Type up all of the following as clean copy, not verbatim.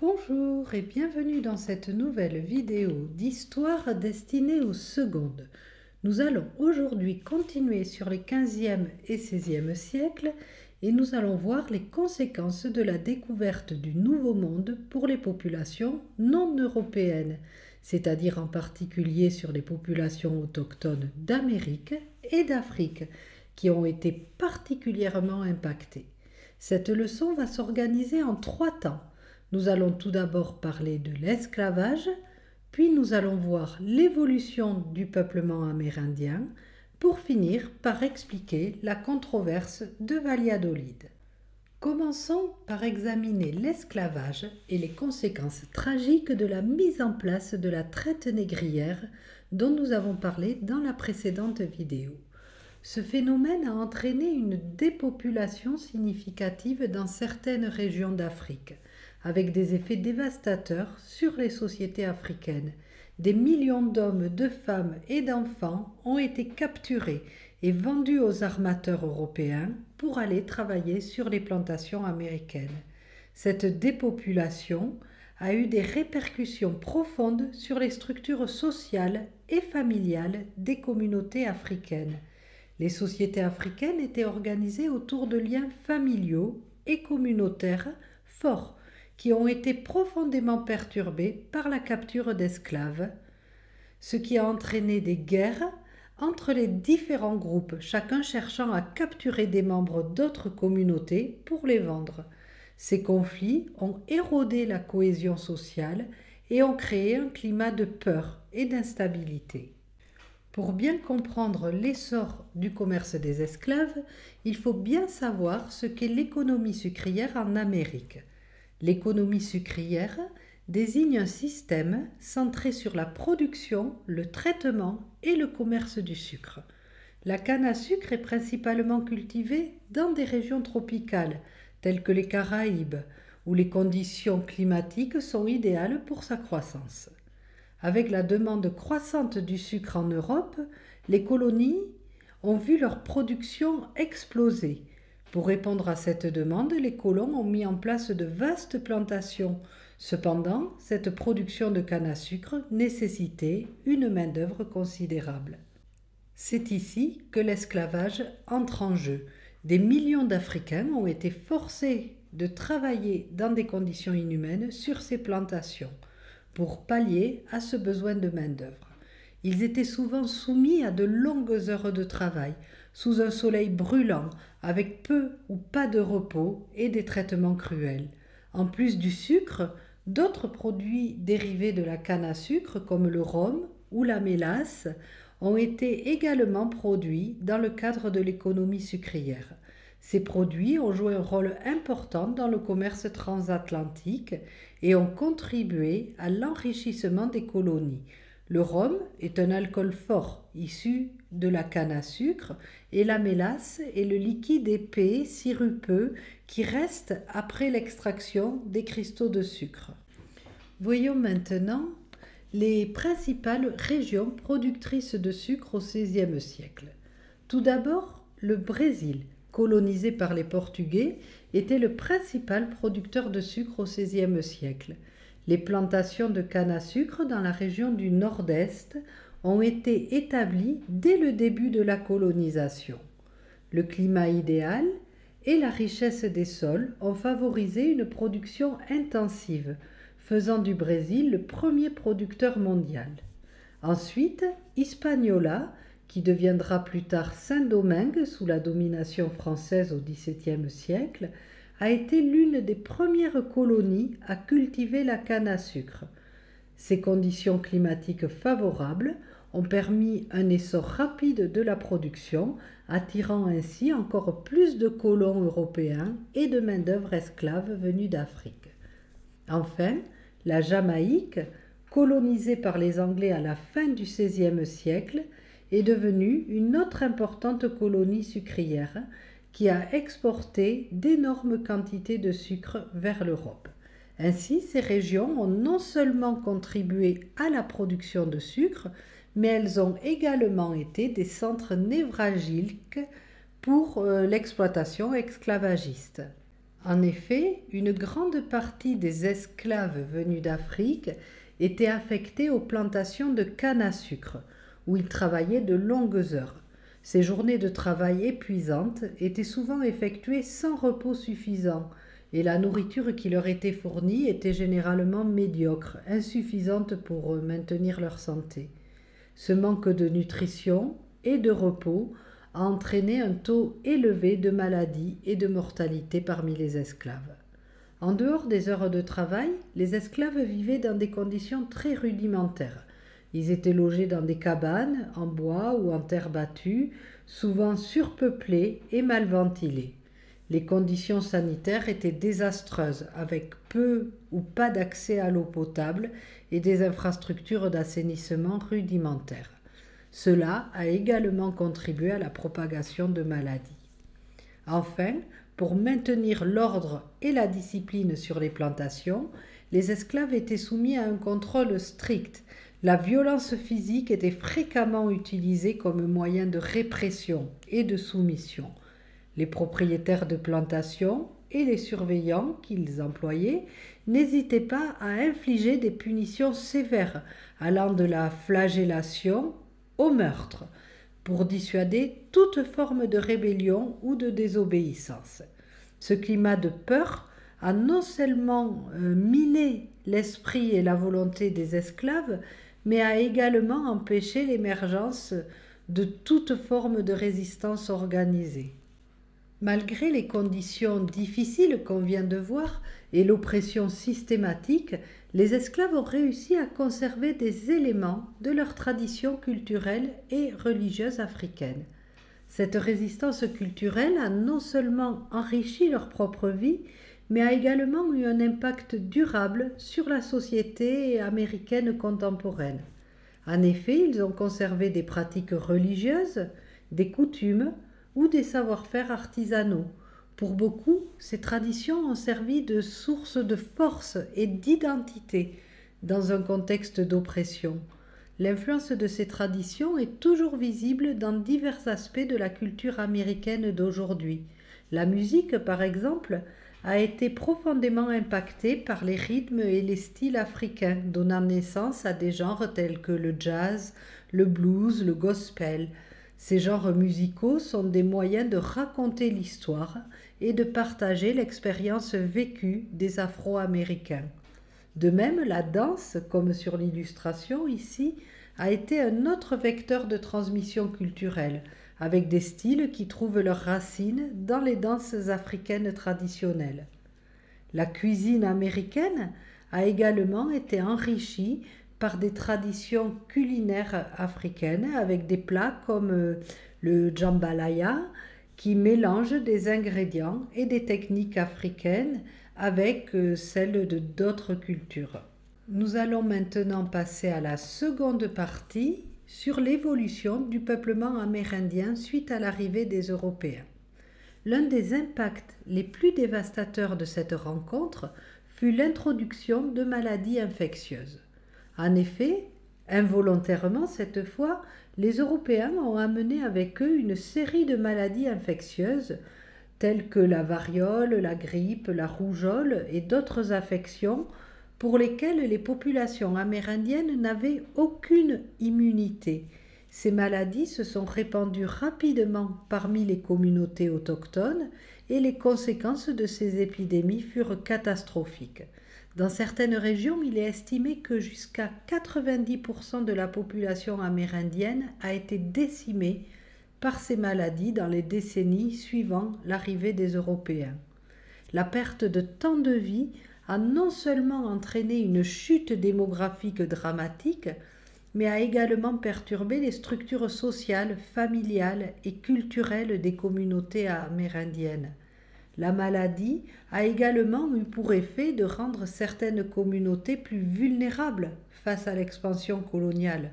Bonjour et bienvenue dans cette nouvelle vidéo d'histoire destinée aux secondes. Nous allons aujourd'hui continuer sur les 15e et 16e siècles et nous allons voir les conséquences de la découverte du Nouveau Monde pour les populations non européennes, c'est-à-dire en particulier sur les populations autochtones d'Amérique et d'Afrique, qui ont été particulièrement impactées. Cette leçon va s'organiser en 3 temps. Nous allons tout d'abord parler de l'esclavage, puis nous allons voir l'évolution du peuplement amérindien, pour finir par expliquer la controverse de Valladolid. Commençons par examiner l'esclavage et les conséquences tragiques de la mise en place de la traite négrière dont nous avons parlé dans la précédente vidéo. Ce phénomène a entraîné une dépopulation significative dans certaines régions d'Afrique, avec des effets dévastateurs sur les sociétés africaines. Des millions d'hommes, de femmes et d'enfants ont été capturés et vendus aux armateurs européens pour aller travailler sur les plantations américaines. Cette dépopulation a eu des répercussions profondes sur les structures sociales et familiales des communautés africaines. Les sociétés africaines étaient organisées autour de liens familiaux et communautaires forts, qui ont été profondément perturbés par la capture d'esclaves, ce qui a entraîné des guerres entre les différents groupes, chacun cherchant à capturer des membres d'autres communautés pour les vendre. Ces conflits ont érodé la cohésion sociale et ont créé un climat de peur et d'instabilité. Pour bien comprendre l'essor du commerce des esclaves, il faut bien savoir ce qu'est l'économie sucrière en Amérique. L'économie sucrière désigne un système centré sur la production, le traitement et le commerce du sucre. La canne à sucre est principalement cultivée dans des régions tropicales, telles que les Caraïbes, où les conditions climatiques sont idéales pour sa croissance. Avec la demande croissante du sucre en Europe, les colonies ont vu leur production exploser. Pour répondre à cette demande, les colons ont mis en place de vastes plantations. Cependant, cette production de canne à sucre nécessitait une main-d'œuvre considérable. C'est ici que l'esclavage entre en jeu. Des millions d'Africains ont été forcés de travailler dans des conditions inhumaines sur ces plantations pour pallier à ce besoin de main-d'œuvre. Ils étaient souvent soumis à de longues heures de travail, sous un soleil brûlant, avec peu ou pas de repos et des traitements cruels. En plus du sucre, d'autres produits dérivés de la canne à sucre, comme le rhum ou la mélasse, ont été également produits dans le cadre de l'économie sucrière. Ces produits ont joué un rôle important dans le commerce transatlantique et ont contribué à l'enrichissement des colonies. Le rhum est un alcool fort issu de la canne à sucre et la mélasse est le liquide épais, sirupeux qui reste après l'extraction des cristaux de sucre. Voyons maintenant les principales régions productrices de sucre au XVIe siècle. Tout d'abord, le Brésil, colonisé par les Portugais, était le principal producteur de sucre au XVIe siècle. Les plantations de canne à sucre dans la région du Nord-Est ont été établies dès le début de la colonisation. Le climat idéal et la richesse des sols ont favorisé une production intensive, faisant du Brésil le premier producteur mondial. Ensuite, Hispaniola, qui deviendra plus tard Saint-Domingue sous la domination française au XVIIe siècle, a été l'une des premières colonies à cultiver la canne à sucre. Ces conditions climatiques favorables ont permis un essor rapide de la production, attirant ainsi encore plus de colons européens et de main-d'œuvre esclave venus d'Afrique. Enfin, la Jamaïque, colonisée par les Anglais à la fin du XVIe siècle, est devenue une autre importante colonie sucrière qui a exporté d'énormes quantités de sucre vers l'Europe. Ainsi, ces régions ont non seulement contribué à la production de sucre, mais elles ont également été des centres névralgiques pour l'exploitation esclavagiste. En effet, une grande partie des esclaves venus d'Afrique étaient affectés aux plantations de canne à sucre, où ils travaillaient de longues heures. Ces journées de travail épuisantes étaient souvent effectuées sans repos suffisant, et la nourriture qui leur était fournie était généralement médiocre, insuffisante pour maintenir leur santé. Ce manque de nutrition et de repos a entraîné un taux élevé de maladies et de mortalité parmi les esclaves. En dehors des heures de travail, les esclaves vivaient dans des conditions très rudimentaires. Ils étaient logés dans des cabanes, en bois ou en terre battue, souvent surpeuplées et mal ventilées. Les conditions sanitaires étaient désastreuses, avec peu ou pas d'accès à l'eau potable et des infrastructures d'assainissement rudimentaires. Cela a également contribué à la propagation de maladies. Enfin, pour maintenir l'ordre et la discipline sur les plantations, les esclaves étaient soumis à un contrôle strict. La violence physique était fréquemment utilisée comme moyen de répression et de soumission. Les propriétaires de plantations et les surveillants qu'ils employaient n'hésitaient pas à infliger des punitions sévères, allant de la flagellation au meurtre, pour dissuader toute forme de rébellion ou de désobéissance. Ce climat de peur a non seulement miné l'esprit et la volonté des esclaves, mais a également empêché l'émergence de toute forme de résistance organisée. Malgré les conditions difficiles qu'on vient de voir et l'oppression systématique, les esclaves ont réussi à conserver des éléments de leur tradition culturelle et religieuse africaine. Cette résistance culturelle a non seulement enrichi leur propre vie, mais a également eu un impact durable sur la société américaine contemporaine. En effet, ils ont conservé des pratiques religieuses, des coutumes ou des savoir-faire artisanaux. Pour beaucoup, ces traditions ont servi de source de force et d'identité dans un contexte d'oppression. L'influence de ces traditions est toujours visible dans divers aspects de la culture américaine d'aujourd'hui. La musique, par exemple, a été profondément impactée par les rythmes et les styles africains, donnant naissance à des genres tels que le jazz, le blues, le gospel. Ces genres musicaux sont des moyens de raconter l'histoire et de partager l'expérience vécue des Afro-Américains. De même, la danse, comme sur l'illustration ici, a été un autre vecteur de transmission culturelle, avec des styles qui trouvent leurs racines dans les danses africaines traditionnelles. La cuisine américaine a également été enrichie par des traditions culinaires africaines avec des plats comme le jambalaya qui mélangent des ingrédients et des techniques africaines avec celles de d'autres cultures. Nous allons maintenant passer à la seconde partie sur l'évolution du peuplement amérindien suite à l'arrivée des Européens. L'un des impacts les plus dévastateurs de cette rencontre fut l'introduction de maladies infectieuses. En effet, involontairement cette fois, les Européens ont amené avec eux une série de maladies infectieuses telles que la variole, la grippe, la rougeole et d'autres affections pour lesquelles les populations amérindiennes n'avaient aucune immunité. Ces maladies se sont répandues rapidement parmi les communautés autochtones et les conséquences de ces épidémies furent catastrophiques. Dans certaines régions, il est estimé que jusqu'à 90% de la population amérindienne a été décimée par ces maladies dans les décennies suivant l'arrivée des Européens. La perte de tant de vies a non seulement entraîné une chute démographique dramatique, mais a également perturbé les structures sociales, familiales et culturelles des communautés amérindiennes. La maladie a également eu pour effet de rendre certaines communautés plus vulnérables face à l'expansion coloniale.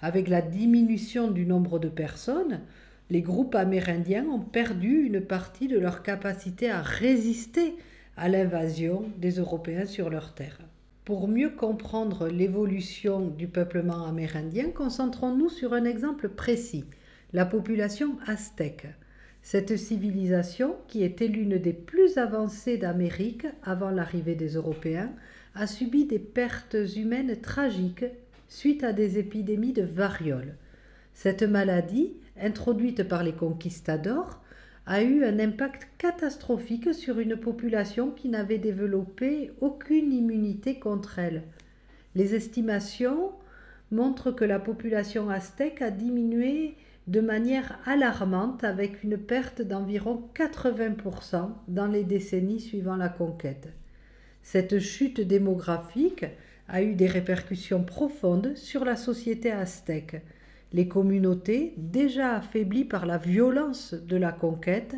Avec la diminution du nombre de personnes, les groupes amérindiens ont perdu une partie de leur capacité à résister à l'invasion des Européens sur leurs terres. Pour mieux comprendre l'évolution du peuplement amérindien, concentrons-nous sur un exemple précis, la population aztèque. Cette civilisation, qui était l'une des plus avancées d'Amérique avant l'arrivée des Européens, a subi des pertes humaines tragiques suite à des épidémies de variole. Cette maladie, introduite par les conquistadors, a eu un impact catastrophique sur une population qui n'avait développé aucune immunité contre elle. Les estimations montrent que la population aztèque a diminué de manière alarmante avec une perte d'environ 80% dans les décennies suivant la conquête. Cette chute démographique a eu des répercussions profondes sur la société aztèque. Les communautés, déjà affaiblies par la violence de la conquête,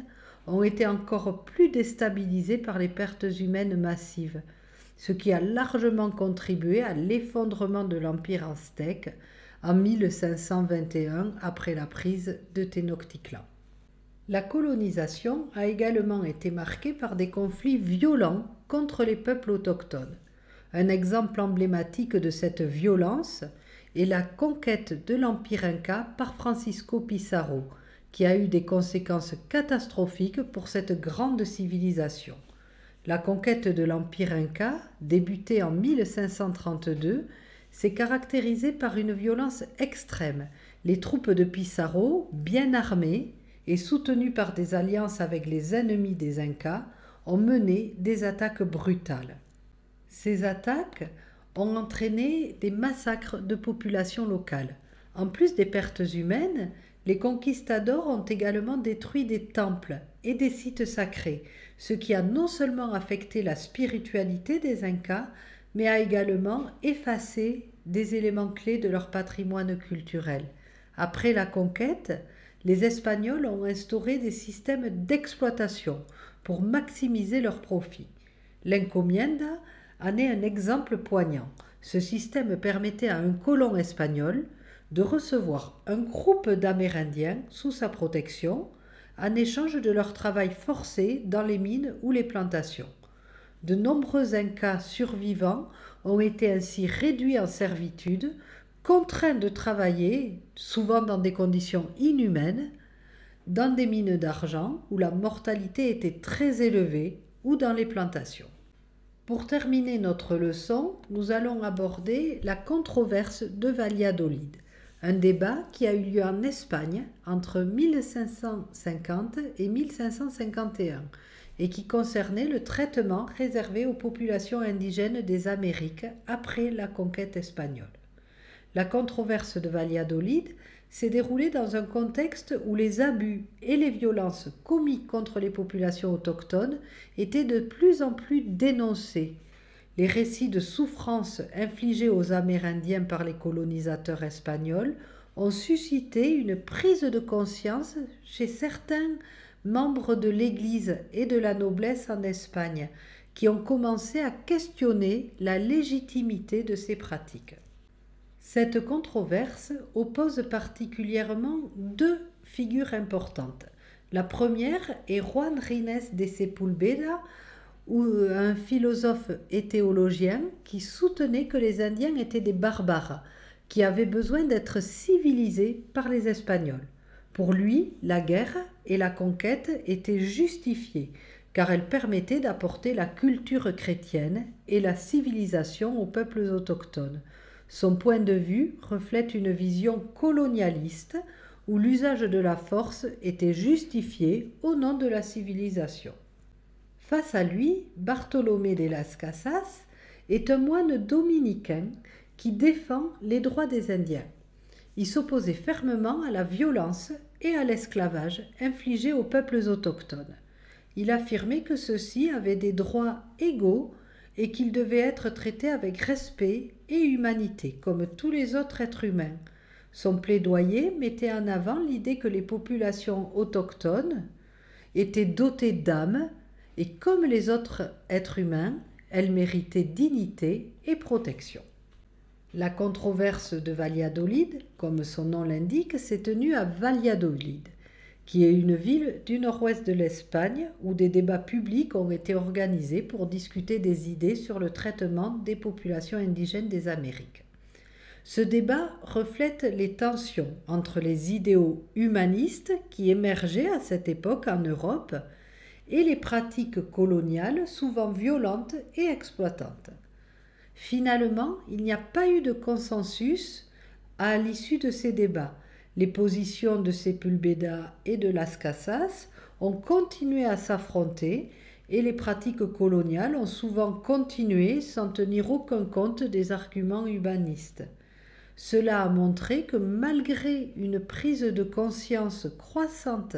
ont été encore plus déstabilisées par les pertes humaines massives, ce qui a largement contribué à l'effondrement de l'empire aztèque en 1521 après la prise de Tenochtitlan. La colonisation a également été marquée par des conflits violents contre les peuples autochtones. Un exemple emblématique de cette violence est la conquête de l'Empire Inca par Francisco Pizarro, qui a eu des conséquences catastrophiques pour cette grande civilisation. La conquête de l'Empire Inca, débutée en 1532, s'est caractérisée par une violence extrême. Les troupes de Pizarro, bien armées et soutenues par des alliances avec les ennemis des Incas, ont mené des attaques brutales. Ces attaques ont entraîné des massacres de populations locales. En plus des pertes humaines, les conquistadors ont également détruit des temples et des sites sacrés, ce qui a non seulement affecté la spiritualité des Incas, mais a également effacé des éléments clés de leur patrimoine culturel. Après la conquête, les Espagnols ont instauré des systèmes d'exploitation pour maximiser leurs profits. L'encomienda en est un exemple poignant. Ce système permettait à un colon espagnol de recevoir un groupe d'Amérindiens sous sa protection en échange de leur travail forcé dans les mines ou les plantations. De nombreux Incas survivants ont été ainsi réduits en servitude, contraints de travailler, souvent dans des conditions inhumaines, dans des mines d'argent où la mortalité était très élevée ou dans les plantations. Pour terminer notre leçon, nous allons aborder la controverse de Valladolid, un débat qui a eu lieu en Espagne entre 1550 et 1551 et qui concernait le traitement réservé aux populations indigènes des Amériques après la conquête espagnole. La controverse de Valladolid s'est déroulée dans un contexte où les abus et les violences commis contre les populations autochtones étaient de plus en plus dénoncés. Les récits de souffrances infligées aux Amérindiens par les colonisateurs espagnols ont suscité une prise de conscience chez certains membres de l'Église et de la noblesse en Espagne, qui ont commencé à questionner la légitimité de ces pratiques. Cette controverse oppose particulièrement deux figures importantes. La première est Juan Rines de Sepúlveda, un philosophe et théologien qui soutenait que les Indiens étaient des barbares, qui avaient besoin d'être civilisés par les Espagnols. Pour lui, la guerre et la conquête étaient justifiées, car elles permettaient d'apporter la culture chrétienne et la civilisation aux peuples autochtones. Son point de vue reflète une vision colonialiste où l'usage de la force était justifié au nom de la civilisation. Face à lui, Bartolomé de las Casas est un moine dominicain qui défend les droits des Indiens. Il s'opposait fermement à la violence et à l'esclavage infligés aux peuples autochtones. Il affirmait que ceux-ci avaient des droits égaux et qu'ils devaient être traités avec respect et humanité, comme tous les autres êtres humains. Son plaidoyer mettait en avant l'idée que les populations autochtones étaient dotées d'âme et comme les autres êtres humains, elles méritaient dignité et protection. La controverse de Valladolid, comme son nom l'indique, s'est tenue à Valladolid, qui est une ville du nord-ouest de l'Espagne où des débats publics ont été organisés pour discuter des idées sur le traitement des populations indigènes des Amériques. Ce débat reflète les tensions entre les idéaux humanistes qui émergeaient à cette époque en Europe et les pratiques coloniales souvent violentes et exploitantes. Finalement, il n'y a pas eu de consensus à l'issue de ces débats. Les positions de Sepúlveda et de Las Casas ont continué à s'affronter et les pratiques coloniales ont souvent continué sans tenir aucun compte des arguments humanistes. Cela a montré que malgré une prise de conscience croissante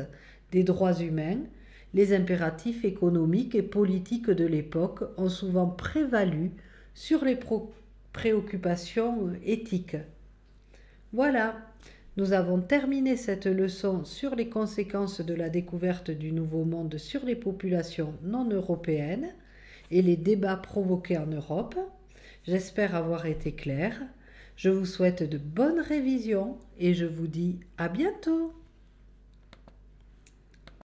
des droits humains, les impératifs économiques et politiques de l'époque ont souvent prévalu sur les préoccupations éthiques. Voilà, nous avons terminé cette leçon sur les conséquences de la découverte du Nouveau Monde sur les populations non européennes et les débats provoqués en Europe. J'espère avoir été claire. Je vous souhaite de bonnes révisions et je vous dis à bientôt.